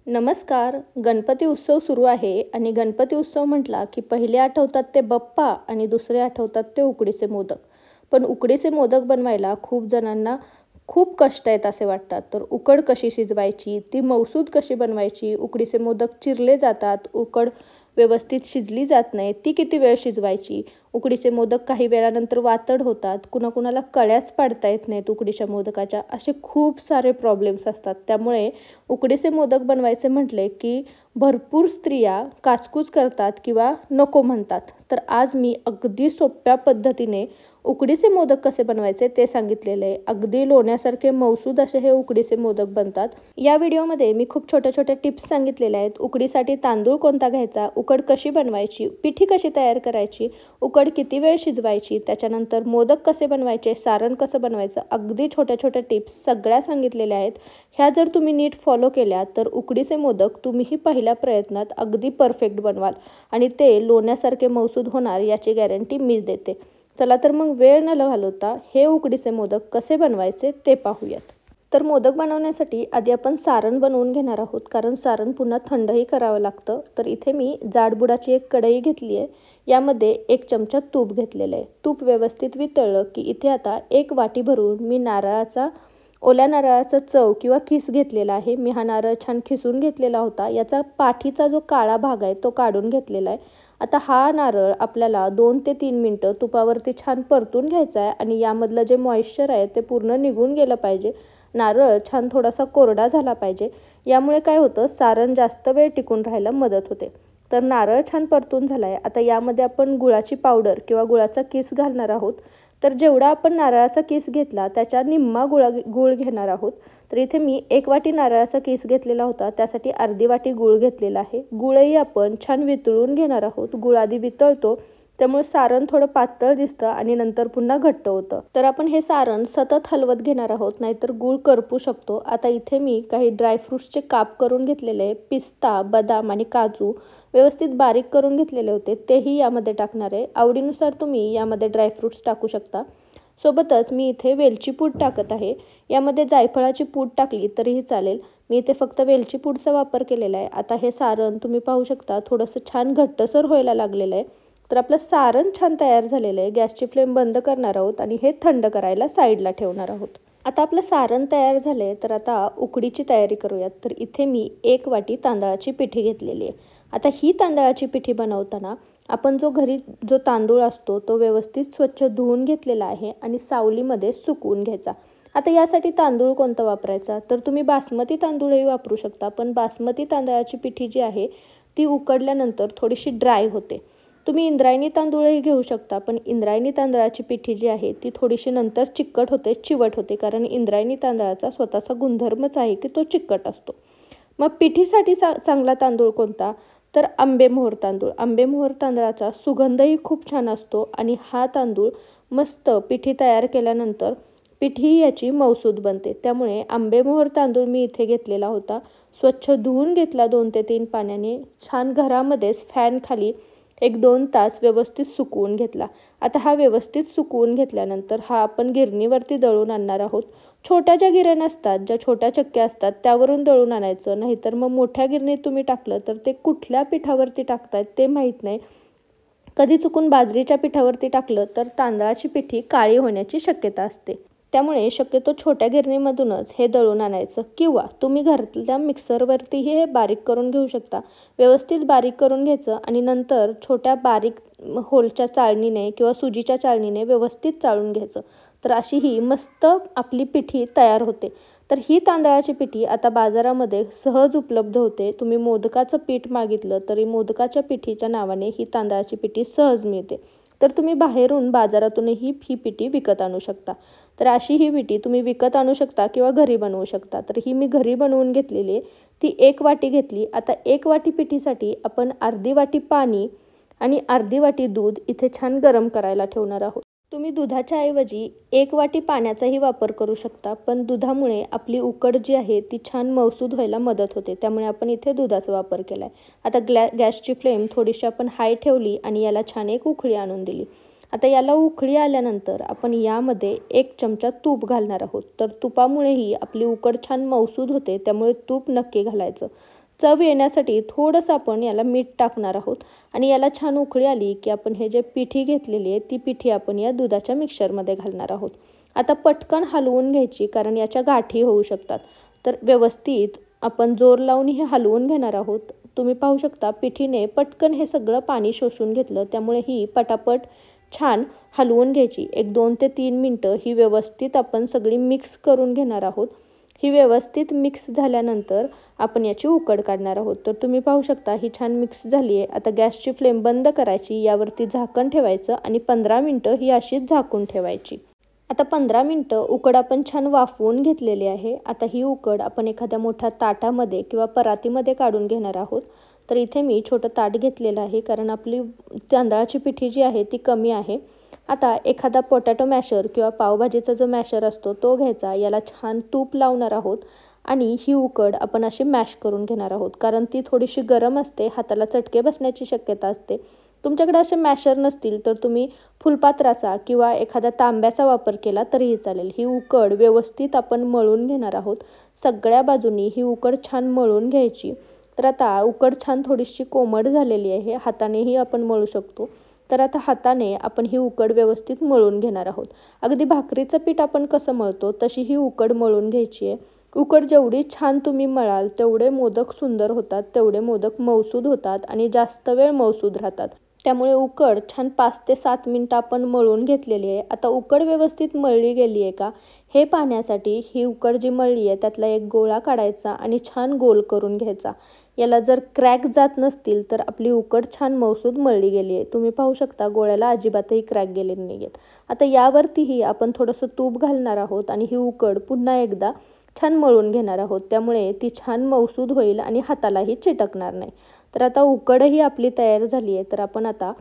नमस्कार. गणपती उत्सव सुरू आहे आणि गणपती उत्सव म्हटला की पहिले आठवतात ते बाप्पा आणि दुसरे आठवतात ते उकडीचे मोदक. पण उकडीचे मोदक बनवायला खूप जणांना खूप कष्ट आहेत असे वाटतात. तर उकड कशी शिजवायची, ती मऊसूद कशी बनवायची, उकडीचे मोदक चिरले जातात, उकड व्यवस्थित शिजली जात नाही, ती किती वेळ शिजवायची, उकडीचे मोदक काही वेळानंतर वातड होतात, कुणाकुणाला कळ्याच पाडता येत नाहीत उकडीच्या मोदकाच्या, असे खूप सारे प्रॉब्लेम्स असतात. त्यामुळे उकडीचे मोदक बनवायचे म्हटले की भरपूर स्त्रिया काचकूच करतात किंवा नको म्हणतात. तर आज मी अगदी सोप्या पद्धतीने उकडीचे मोदक कसे बनवायचे ते सांगितलेले आहे. अगदी लोण्यासारखे मऊसूद असे हे उकडीचे मोदक बनतात. या व्हिडिओमध्ये मी खूप छोट्या छोट्या टिप्स सांगितलेल्या आहेत. उकडीसाठी तांदूळ कोणता घ्यायचा, उकड कशी बनवायची, पिठी कशी तयार करायची, उकड किती वेळ शिजवायची, त्याच्यानंतर मोदक कसे बनवायचे, सारण कसं बनवायचं, अगदी छोट्या छोट्या टिप्स सगळ्या सांगितलेल्या आहेत. ह्या जर तुम्ही नीट फॉलो केल्या तर उकडीचे मोदक तुम्हीही पहिल्या प्रयत्नात अगदी परफेक्ट बनवाल आणि ते लोण्यासारखे मऊसूद होणार याची गॅरंटी मीच देते. चला तर मग वेळ न घालवता हे उकडीचे मोदक कसे बनवायचे ते पाहूयात. तर मोदक बनवण्यासाठी आधी आपण सारण बनवून घेणार आहोत, कारण सारण पुन्हा थंडही करावं लागतं. तर इथे मी जाडबुडाची एक कढई घेतली आहे. यामध्ये 1 चमचा तूप घेतलेलं आहे. तूप व्यवस्थित वितळलं की इथे आता 1 वाटी भरून मी ओल्या नारळाचा चव किंवा किस घेतलेला आहे. मी हा नारळ छान खिसून घेतलेला होता. याचा पाठीचा जो काळा भाग आहे तो काढून घेतलेला आहे. आता हा नारळ आपल्याला 2 ते 3 मिनटं तुपावरती छान परतून घ्यायचा आहे आणि यामधलं जे मॉइश्चर आहे ते पूर्ण निघून गेलं पाहिजे. नारळ छान थोडासा कोरडा झाला पाहिजे. यामुळे काय होतं, सारण जास्त वेळ टिकून राहायला मदत होते. तर नारळ छान परतून झाला आहे. आता यामध्ये आपण गुळाची पावडर किंवा गुळाचा किस घालणार आहोत. तर जेवढा आपण नारळाचा किस घेतला त्याच्या निम्मा गूळ घेणार आहोत. तर इथे मी 1 वाटी नारळाचा किस घेतलेला होता, त्यासाठी अर्धी वाटी गूळ घेतलेला आहे. गूळही आपण छान वितळून घेणार आहोत. गूळ आधी वितळतो त्यामुळे सारण थोडं पातळ दिसतं आणि नंतर पुन्हा घट्ट होतं. तर आपण हे सारण सतत हलवत घेणार आहोत, नाहीतर गूळ करपू शकतो. आता इथे मी काही ड्रायफ्रूट्सचे काप करून घेतलेले आहे. पिस्ता, बदाम आणि काजू व्यवस्थित बारीक करून घेतलेले होते, तेही यामध्ये टाकणार आहे. आवडीनुसार तुम्ही यामध्ये ड्रायफ्रूट्स टाकू शकता. सोबतच मी इथे वेलची पूड टाकत आहे. यामध्ये जायफळाची पूड टाकली तरीही चालेल. मी इथे फक्त वेलची पूडचा वापर केलेला आहे. आता हे सारण तुम्ही पाहू शकता थोडंसं छान घट्टसर व्हायला लागलेलं आहे. तर आपलं सारण छान तयार झालेलं आहे. गॅसची फ्लेम बंद करणार आहोत आणि हे थंड करायला साईडला ठेवणार आहोत. आता आपलं सारण तयार झालं आहे, तर आता उकडीची तयारी करूयात. तर इथे मी 1 वाटी तांदळाची पिठी घेतलेली आहे. आता ही तांदळाची पिठी बनवताना आपण जो तांदूळ असतो तो व्यवस्थित स्वच्छ धुवून घेतलेला आहे आणि सावलीमध्ये सुकवून घ्यायचा. आता यासाठी तांदूळ कोणता वापरायचा, तर तुम्ही बासमती तांदूळही वापरू शकता. पण बासमती तांदळाची पिठी जी आहे ती उकडल्यानंतर थोडीशी ड्राय होते. तुम्ही इंद्रायणी तांदूळही घेऊ शकता, पण इंद्रायणी तांदळाची पिठी जी आहे ती थोडीशी नंतर चिकट होते, चिवट होते, कारण इंद्रायणी तांदळाचा स्वतःचा गुणधर्मच आहे की तो चिकट असतो. मग पिठीसाठी चांगला तांदूळ कोणता, तर आंबेमोहोर तांदूळ. आंबेमोहोर तांदळाचा सुगंधही खूप छान असतो आणि हा तांदूळ मस्त पिठी तयार केल्यानंतर पिठी याची मऊसूद बनते. त्यामुळे आंबेमोहोर तांदूळ मी इथे घेतलेला होता. स्वच्छ धुवून घेतला 2 ते 3 पाण्याने. छान घरामध्येच फॅन खाली 1-2 तास व्यवस्थित सुकवून घेतला. आता हा व्यवस्थित सुकवून घेतल्यानंतर हा आपण गिरणीवरती दळून आणणार आहोत. छोट्या ज्या गिऱ्या नसतात, ज्या छोट्या चक्क्या असतात त्यावरून दळून आणायचं, नाहीतर मग मोठ्या गिरणीत तुम्ही टाकलं तर ते कुठल्या पिठावरती टाकतायत ते माहीत नाही. कधी चुकून बाजरीच्या पिठावरती टाकलं तर तांदळाची पिठी काळी होण्याची शक्यता असते. त्यामुळे शक्यतो छोट्या गिरणीमधूनच हे दळून आणायचं, किंवा तुम्ही घरातल्या मिक्सरवरतीही हे बारीक करून घेऊ शकता. व्यवस्थित बारीक करून घ्यायचं आणि नंतर छोट्या बारीक होलच्या चाळणीने किंवा सुजीच्या चाळणीने व्यवस्थित चाळून घ्यायचं. तर अशी ही मस्त आपली पिठी तयार होते. तर ही तांदळाची पिठी आता बाजारामध्ये सहज उपलब्ध होते. तुम्ही मोदकाचं पीठ मागितलं तरी मोदकाच्या पिठीच्या नावाने ही तांदळाची पिठी सहज मिळते. तर तुम्ही बाजारातूनही ही पिठी विकत आणू शकता. तर अशी ही पिठी तुम्ही विकत आणू शकता किंवा घरी बनवू शकता. तर ही मी घरी बनवून घेतलेली आहे. ती 1 वाटी घेतली. आता 1 वाटी पिठीसाठी आपण अर्धी वाटी पाणी आणि अर्धी वाटी दूध इथे छान गरम करायला ठेवणार आहोत. तुम्ही दुधाच्या ऐवजी 1 वाटी पाण्याचाही वापर करू शकता, पण दुधामुळे आपली उकड जी आहे ती छान मऊसूद व्हायला मदत होते. त्यामुळे आपण इथे दुधाचा वापर केला आहे. आता गॅसची फ्लेम थोडीशी आपण हाय ठेवली आणि याला छान एक उकळी आणून दिली. आता याला उकळी आल्यानंतर आपण यामध्ये 1 चमचा तूप घालणार आहोत. तर तुपामुळेही आपली उकड छान मऊसूद होते, त्यामुळे तूप नक्की घालायचं. चव येण्यासाठी थोडंसं आपण याला मीठ टाकणार आहोत आणि याला छान उकळी आली की आपण हे जे पिठी घेतलेली आहे ती पिठी आपण या दुधाच्या मिक्सरमध्ये घालणार आहोत। आता पटकन हलवून घ्यायची, कारण याच्या गाठी होऊ शकतात। तर व्यवस्थित आपण जोर लावून हे हलवून घेणार आहोत। तुम्ही पाहू शकता पिठीने पटकन हे सगळं पाणी शोषून घेतलं, त्यामुळे ही पटापट छान हलवून घ्यायची। 1-2 ते 3 मिनटं ही व्यवस्थित आपण सगळी मिक्स करून घेणार आहोत। ही व्यवस्थित मिक्स झाल्यानंतर आपण याची उकड काढणार आहोत। तर तुम्ही पाहू शकता ही छान मिक्स झाली आहे। आता गॅसची फ्लेम बंद करायची, यावरती झाकण ठेवायचं आणि 15 मिनटं ही अशीच झाकून ठेवायची। आता 15 मिनटं उकड आपण छान वाफवून घेतलेली आहे। आता ही उकड आपण एखाद्या मोठ्या ताटामध्ये किंवा परातीमध्ये काढून घेणार आहोत। तर इथे मी छोटं ताट घेतलेलं आहे, कारण आपली तांदळाची पिठी जी आहे ती कमी आहे। आता एखादा पोटॅटो मॅशर किंवा पावभाजीचा जो मॅशर असतो तो घ्यायचा, याला छान तूप लावणार आहोत आणि ही उकड आपण अशी मॅश करून घेणार आहोत, कारण ती थोडीशी गरम असते, हाताला चटके बसण्याची शक्यता असते। तुमच्याकडे असे मॅशर नसतील तर तुम्ही फुलपात्राचा किंवा एखाद्या तांब्याचा वापर केला तरीही चालेल। ही उकड व्यवस्थित आपण मळून घेणार आहोत। सगळ्या बाजूनी ही उकड छान मळून घ्यायची। तर आता उकड छान थोडीशी कोमट झालेली आहे, हातानेही आपण मळू शकतो। तर आता हाताने आपण ही उकड व्यवस्थित मळून घेणार आहोत। अगदी भाकरीचं पीठ आपण कसं मळतो तशी ही उकड मळून घ्यायची आहे। उकड जेवढी छान तुम्ही मळाल तेवढे मोदक सुंदर होतात, तेवढे मोदक मऊसूद होतात आणि जास्त वेळ मऊसूद राहतात। त्यामुळे उकड छान 5 ते 7 मिनटं आपण मळून घेतलेली आहे। आता उकड व्यवस्थित मळली गेली आहे का हे पाहण्यासाठी ही उकड जी मळली आहे त्यातला एक गोळा काढायचा आणि छान गोल करून घ्यायचा। याला जर क्रॅक जात नसतील तर आपली उकड छान मऊसूद मळली गेली आहे। तुम्ही पाहू शकता गोळ्याला अजिबातही क्रॅक गेलेले नाही आहेत। आता यावरतीही आपण थोडंसं तूप घालणार आहोत आणि ही उकड पुन्हा एकदा छान मळून घेणार आहोत, त्यामुळे ती छान मऊसूद होईल आणि हातालाही चिटकणार नाही। तर आता उकडही आपली तयार झाली आहे। तर आपण आता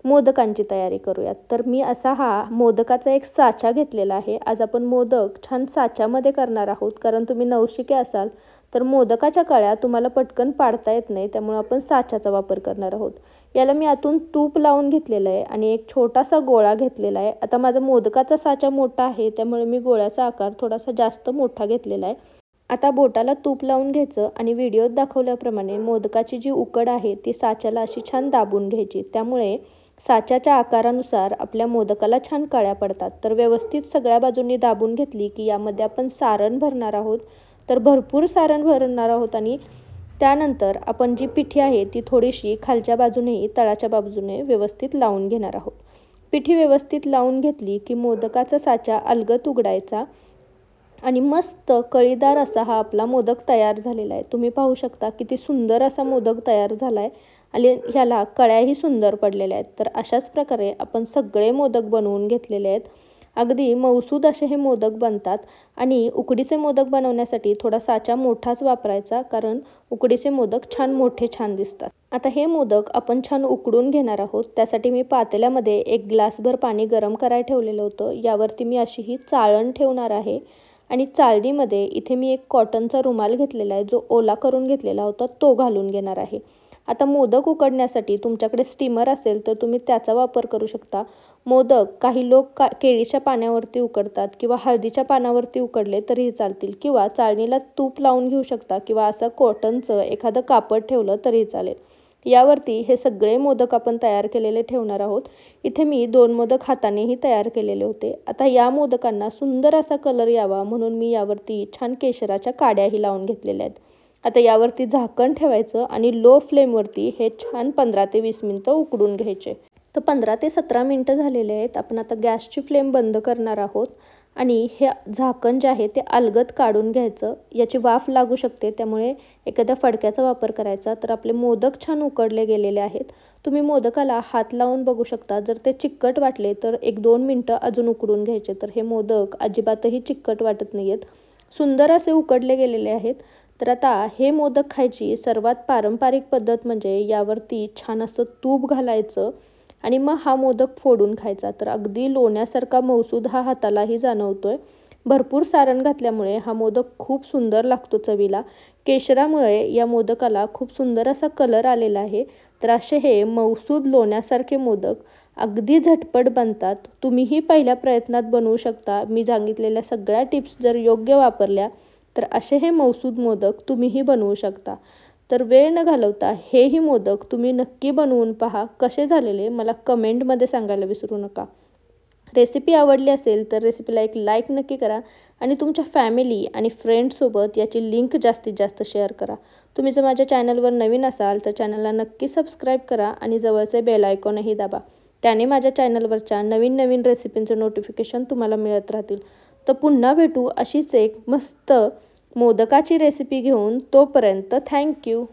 मोदकांची तयारी करूयात। तर मी असा हा मोदकाचा एक साचा घेतलेला आहे। आज आपण मोदक छान साच्यामध्ये करणार आहोत, कारण तुम्ही नवशिके असाल तर मोदकाच्या कळ्या तुम्हाला पटकन पाडता येत नाही, त्यामुळे आपण साच्याचा वापर करणार आहोत। याला मी आतून तूप लावून घेतलेलं आहे आणि एक छोटासा गोळा घेतलेला आहे। आता माझा मोदकाचा साचा मोठा आहे, त्यामुळे मी गोळ्याचा आकार थोडासा जास्त मोठा घेतलेला आहे। आता बोटाला तूप लावून घ्यायचं आणि व्हिडिओत दाखवल्याप्रमाणे मोदकाची जी उकड आहे ती साच्याला अशी छान दाबून घ्यायची, त्यामुळे साच्याच्या आकारानुसार आपल्या मोदकाला छान कळ्या पडतात। तर व्यवस्थित सगळ्या बाजूंनी दाबून घेतली की यामध्ये आपण सारण भरणार आहोत। तर भरपूर सारण भरणार आहोत आणि त्यानंतर आपण जी पिठी आहे ती थोडीशी खालच्या बाजूनेही तळाच्या बाजूने व्यवस्थित लावून घेणार आहोत। पिठी व्यवस्थित लावून घेतली की मोदकाचा साचा अलगद उघडायचा आणि मस्त कळीदार असा हा आपला मोदक तयार झालेला आहे। तुम्ही पाहू शकता किती सुंदर असा मोदक तयार झाला आहे आणि ह्याला कळ्याही सुंदर पडलेल्या आहेत। तर अशाच प्रकारे आपण सगळे मोदक बनवून घेतलेले आहेत। अगदी मऊसूद असे हे मोदक बनतात आणि उकडीचे मोदक बनवण्यासाठी थोडा साचा मोठाच वापरायचा, कारण उकडीचे मोदक छान दिसतात। आता हे मोदक आपण छान उकडून घेणार आहोत। त्यासाठी मी पातेल्यामध्ये 1 ग्लासभर पाणी गरम करायला ठेवलेलं होतं। यावरती मी अशी ही चाळण ठेवणार आहे आणि चाळणीमध्ये इथे मी एक कॉटनचा रुमाल घेतलेला आहे, जो ओला करून घेतलेला होता तो घालून घेणार आहे। आता मोदक उकडण्यासाठी तुमच्याकडे स्टीमर असेल तर तुम्ही त्याचा वापर करू शकता। मोदक काही लोक केळीच्या पाण्यावरती उकडतात किंवा हळदीच्या पानावरती उकडले तरीही चालतील, किंवा चाळणीला तूप लावून घेऊ शकता किंवा असं कॉटनचं एखादं कापड ठेवलं तरीही चालेल। यावरती हे सगळे मोदक आपण तयार केलेले ठेवणार आहोत। इथे मी 2 मोदक हातानेही तयार केलेले होते। आता या मोदकांना सुंदर असा कलर यावा म्हणून मी यावरती छान केशराच्या काड्याही लावून घेतलेल्या आहेत। आता यावरती झाकण ठेवायचं आणि लो फ्लेमवरती हे छान 15 ते 20 मिनिटं उकडून घ्यायचे। तर 15 ते 17 मिनिटं झालेले आहेत। आपण आता गॅसची फ्लेम बंद करणार आहोत आणि हे झाकण जे आहे ते अलगद काढून घ्यायचं। याची वाफ लागू शकते, त्यामुळे एखाद्या फडक्याचा वापर करायचा। तर आपले मोदक छान उकडले गेलेले आहेत। तुम्ही मोदकाला हात लावून बघू शकता, जर ते चिकट वाटले तर 1-2 मिनिटं अजून उकडून घ्यायचे। तर हे मोदक अजिबातही चिकट वाटत नाही आहेत, सुंदर असे उकडले गेलेले आहेत। तर आता हे मोदक खायची सर्वात पारंपरिक पद्धत म्हणजे यावरती छान असं तूप घालायचं आणि मग हा मोदक फोडून खायचा। तर अगदी लोण्यासारखा मऊसूद हा हातालाही जाणवतोय। भरपूर सारण घातल्यामुळे हा मोदक खूप सुंदर लागतो चवीला। केशरामुळे या मोदकाला खूप सुंदर असा कलर आलेला आहे। तर असे हे मऊसूद लोण्यासारखे मोदक अगदी झटपट बनतात। तुम्हीही पहिल्या प्रयत्नात बनवू शकता। मी सांगितलेल्या सगळ्या टिप्स जर योग्य वापरल्या तर असे हे मऊसूद मोदक तुम्हीही बनवू शकता। तर वेळ न घालवता हेही मोदक तुम्ही नक्की बनवून पहा. कसे झालेले मला कमेंटमध्ये सांगायला विसरू नका. रेसिपी आवडली असेल तर रेसिपीला एक लाईक नक्की करा आणि तुमच्या फॅमिली आणि फ्रेंड्ससोबत याची लिंक जास्तीत जास्त शेअर करा. तुम्ही जर माझ्या चॅनलवर नवीन असाल तर चॅनलला नक्की सबस्क्राईब करा आणि जवळचे बेल आयकॉनही दाबा. त्याने माझ्या चॅनलवरच्या नवीन नवीन रेसिपींचं नोटिफिकेशन तुम्हाला मिळत राहतील. तर पुन्हा भेटू अशीच एक मस्त मोदकाची रेसिपी घेऊन. तोपर्यंत थँक्यू.